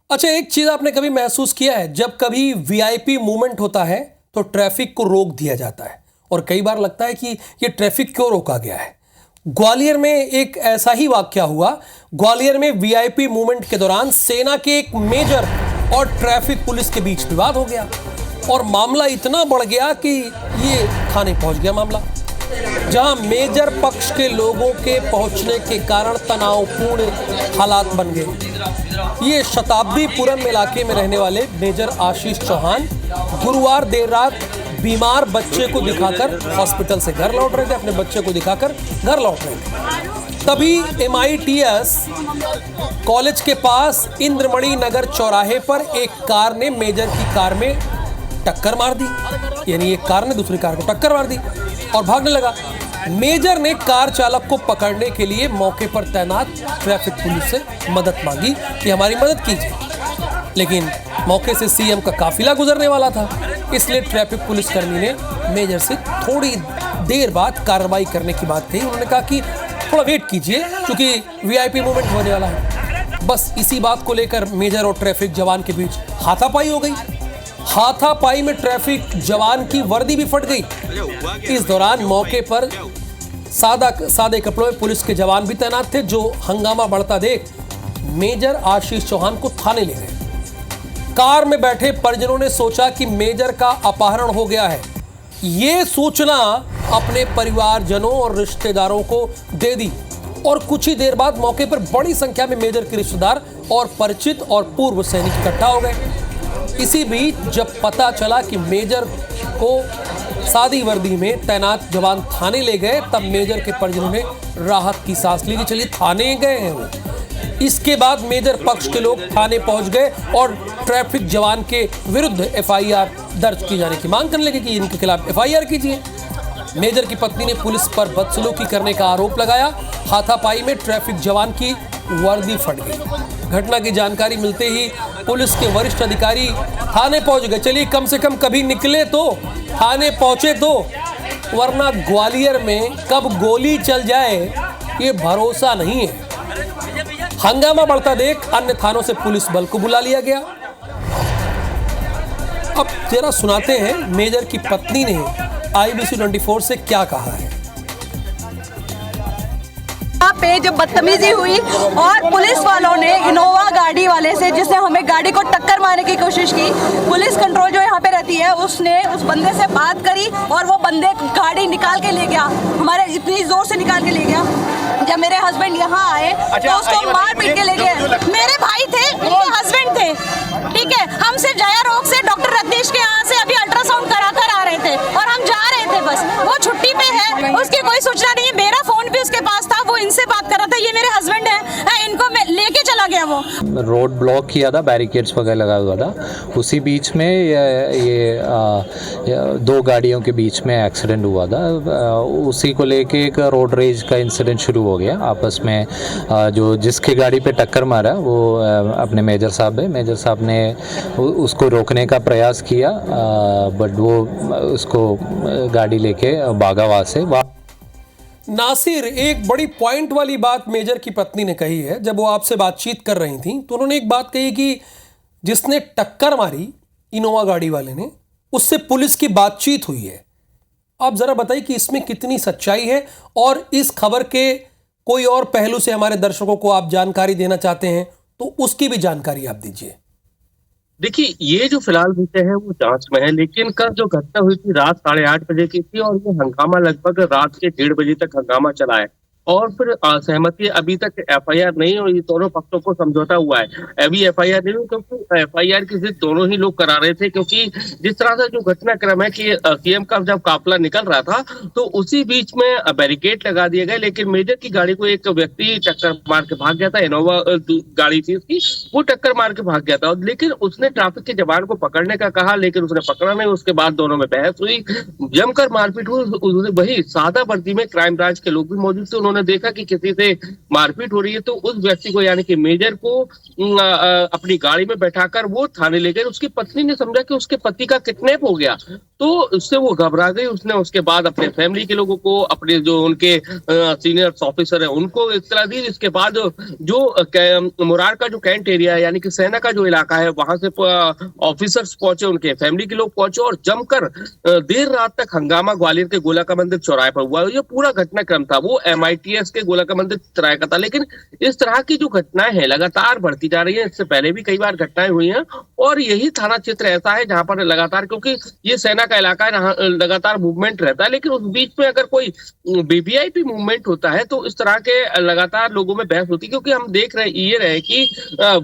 अच्छा, एक चीज आपने कभी महसूस किया है, जब कभी वीआईपी मूवमेंट होता है तो ट्रैफिक को रोक दिया जाता है और कई बार लगता है कि ये ट्रैफिक क्यों रोका गया है। ग्वालियर में एक ऐसा ही वाकया हुआ। ग्वालियर में वीआईपी मूवमेंट के दौरान सेना के एक मेजर और ट्रैफिक पुलिस के बीच विवाद हो गया और मामला इतना बढ़ गया कि ये थाने पहुंच गया मामला, जहां मेजर पक्ष के लोगों के पहुंचने के कारण तनावपूर्ण हालात बन गए। ये शताब्दीपुरम इलाके में रहने वाले मेजर आशीष चौहान गुरुवार देर रात बीमार बच्चे को दिखाकर हॉस्पिटल से घर लौट रहे थे। अपने बच्चे को दिखाकर घर लौट रहे थे, तभी MITS कॉलेज के पास इंद्रमणि नगर चौराहे पर एक कार ने मेजर की कार में टक्कर मार दी। यानी एक कार ने दूसरी कार को टक्कर मार दी और भागने लगा। मेजर ने कार चालक को पकड़ने के लिए मौके पर तैनात ट्रैफिक पुलिस से मदद मांगी कि हमारी मदद कीजिए, लेकिन मौके से CM का काफिला गुजरने वाला था, इसलिए ट्रैफिक पुलिसकर्मी ने मेजर से थोड़ी देर बाद कार्रवाई करने की बात कही। उन्होंने कहा कि थोड़ा वेट कीजिए क्योंकि वीआईपी मूवमेंट होने वाला है। बस इसी बात को लेकर मेजर और ट्रैफिक जवान के बीच हाथापाई हो गई। हाथापाई में ट्रैफिक जवान की वर्दी भी फट गई। इस दौरान मौके पर सादे कपड़ों में पुलिस के जवान भी तैनात थे, जो हंगामा बढ़ता देख मेजर आशीष चौहान को थाने ले गए। कार में बैठे परिजनों ने सोचा कि मेजर का अपहरण हो गया है। ये सूचना अपने परिवारजनों और रिश्तेदारों को दे दी और कुछ ही देर बाद मौके पर बड़ी संख्या में मेजर के रिश्तेदार और परिचित और पूर्व सैनिक इकट्ठा हो गए। इसी बीच जब पता चला कि मेजर को सादी वर्दी में तैनात जवान थाने ले गए, तब मेजर के परिजनों ने राहत की सांस ली कि चलिए थाने गए हैं वो। इसके बाद मेजर पक्ष के लोग थाने पहुंच गए और ट्रैफिक जवान के विरुद्ध FIR दर्ज किए जाने की मांग करने लगे कि इनके खिलाफ FIR कीजिए। मेजर की पत्नी ने पुलिस पर बदसलूकी करने का आरोप लगाया। हाथापाई में ट्रैफिक जवान की वर्दी फट गई। घटना की जानकारी मिलते ही पुलिस के वरिष्ठ अधिकारी थाने पहुंच गए। चलिए कम से कम कभी निकले तो थाने पहुंचे तो, वरना ग्वालियर में कब गोली चल जाए ये भरोसा नहीं है। हंगामा बढ़ता देख अन्य थानों से पुलिस बल को बुला लिया गया। अब जरा सुनाते हैं मेजर की पत्नी ने IBC 24 से क्या कहा है। यहाँ पे जब बदतमीजी हुई और पुलिस वालों ने इनोवा गाड़ी वाले से, जिसने हमें गाड़ी को टक्कर मारने की कोशिश की, पुलिस कंट्रोल जो यहाँ पे रहती है उसने उस बंदे से बात करी और वो बंदे गाड़ी निकाल के ले गया, हमारे इतनी जोर से निकाल के ले गया। जब मेरे हस्बैंड यहाँ आए तो उसको मार पीट के ले गए। मेरे भाई थे, उनके हस्बैंड थे, ठीक है। हम सिर्फ जया रोग से डॉक्टर रत्नेश के यहाँ से अभी अल्ट्रासाउंड करा कर आ रहे थे और हम जा रहे थे, बस वो छुट्टी पे है, उसकी कोई सूचना नहीं है। मेरा फोन भी उसके पास था, वो इनसे बात कर रहा था, ये मेरे हस्बैंड है, इनको लेके चला गया। वो रोड ब्लॉक किया था, बैरिकेड्स वगैरह लगा हुआ था, उसी बीच में ये दो गाड़ियों के बीच में एक्सीडेंट हुआ था। उसी को लेके एक रोड रेज का इंसिडेंट शुरू हो गया आपस में। जो जिसकी गाड़ी पे टक्कर मारा वो अपने मेजर साहब है। मेजर साहब ने उसको रोकने का प्रयास किया, बट वो उसको गाड़ी लेके भागा वहाँ से। नासिर, एक बड़ी पॉइंट वाली बात मेजर की पत्नी ने कही है। जब वो आपसे बातचीत कर रही थी तो उन्होंने एक बात कही कि जिसने टक्कर मारी इनोवा गाड़ी वाले ने, उससे पुलिस की बातचीत हुई है। आप जरा बताइए कि इसमें कितनी सच्चाई है और इस खबर के कोई और पहलू से हमारे दर्शकों को आप जानकारी देना चाहते हैं तो उसकी भी जानकारी आप दीजिए। देखिए, ये जो फिलहाल विषय है वो जांच में है, लेकिन कल जो घटना हुई थी रात 8:30 बजे की थी और ये हंगामा लगभग रात के 1:30 बजे तक हंगामा चला है और फिर असहमति अभी तक FIR नहीं हुई। दोनों पक्षों को समझौता हुआ है, अभी FIR नहीं हुई क्योंकि FIR की जिद दोनों ही लोग करा रहे थे। क्योंकि जिस तरह से जो घटनाक्रम है कि CM का जब काफिला निकल रहा था तो उसी बीच में बैरिकेड लगा दिए गए, लेकिन मेजर की गाड़ी को एक व्यक्ति टक्कर मार के भाग गया था। इनोवा गाड़ी थी उसकी, वो टक्कर मार के भाग गया था, लेकिन उसने ट्रैफिक के जवान को पकड़ने का कहा, लेकिन उसने पकड़ा नहीं। उसके बाद दोनों में बहस हुई, जमकर मारपीट हुई। वही सादा वर्दी में क्राइम ब्रांच के लोग भी मौजूद थे, उन्होंने उन्होंने देखा कि किसी से मारपीट हो रही है, तो उस व्यक्ति को यानी कि मेजर को अपनी गाड़ी में बैठाकर वो थाने ले गए। उसकी पत्नी ने समझा कि उसके पति का किडनैप हो गया, तो उससे वो घबरा गई। उसने उसके बाद अपने फैमिली के लोगों को, अपने जो उनके सीनियर ऑफिसर है उनको इत्तला दी। इसके बाद जो मुरार का जो कैंट एरिया है यानी कि सेना का जो इलाका है, वहां से ऑफिसर्स पहुंचे, उनके फैमिली के लोग पहुंचे और जमकर देर रात तक हंगामा ग्वालियर के गोला का मंदिर चौराहे पर हुआ। ये पूरा घटनाक्रम था वो MITS के गोला का मंदिर चौराहे का था। लेकिन इस तरह की जो घटनाएं हैं लगातार बढ़ती जा रही है। इससे पहले भी कई बार घटनाएं हुई हैं और यही थाना क्षेत्र ऐसा है जहां पर लगातार, क्योंकि ये सेना का इलाका है, जहां लगातार मूवमेंट रहता है। लेकिन उस बीच में अगर कोई VVIP मूवमेंट होता है तो इस तरह के लगातार लोगों में बहस होती है, क्योंकि हम देख रहे हैं कि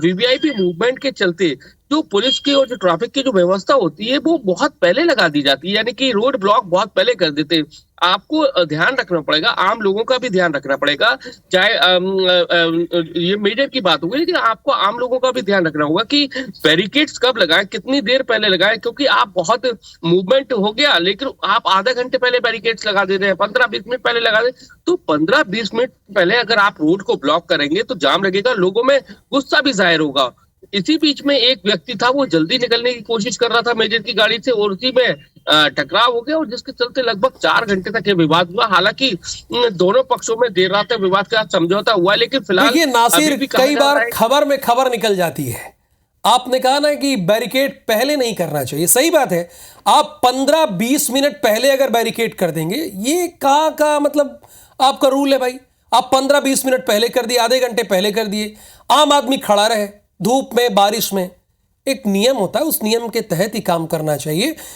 VVIP मूवमेंट के चलते जो पुलिस की और जो ट्रैफिक की जो व्यवस्था होती है वो बहुत पहले लगा दी जाती है, यानी कि रोड ब्लॉक बहुत पहले कर देते हैं। आपको ध्यान रखना पड़ेगा, आम लोगों का भी ध्यान रखना पड़ेगा। चाहे ये मेजर की बात होगी, लेकिन आपको आम लोगों का भी ध्यान रखना होगा कि बैरिकेड्स कब लगाएं, कितनी देर पहले लगाएं, क्योंकि आप बहुत मूवमेंट हो गया लेकिन आप आधे घंटे पहले बैरिकेड्स लगा दे रहे हैं, 15-20 मिनट पहले लगा दे, तो 15-20 मिनट पहले अगर आप रोड को ब्लॉक करेंगे तो जाम लगेगा, लोगों में गुस्सा भी जाहिर होगा। इसी बीच में एक व्यक्ति था, वो जल्दी निकलने की कोशिश कर रहा था मेजर की गाड़ी से और उसी में टकराव हो गया और जिसके चलते लगभग 4 घंटे तक ये विवाद हुआ। हालांकि दोनों पक्षों में देर रात तक विवाद का समझौता हुआ, लेकिन फिलहाल देखिए नासिर, अभी भी कहा कई जा रहा बार है खबर में खबर निकल जाती है। आपने कहा ना कि बैरिकेड पहले नहीं करना चाहिए, सही बात है। आप 15-20 मिनट पहले अगर बैरिकेड कर देंगे, ये कहाँ का मतलब आपका रूल है भाई? आप 15-20 मिनट पहले कर दिए, आधे घंटे पहले कर दिए, आम आदमी खड़ा रहे धूप में बारिश में। एक नियम होता है, उस नियम के तहत ही काम करना चाहिए।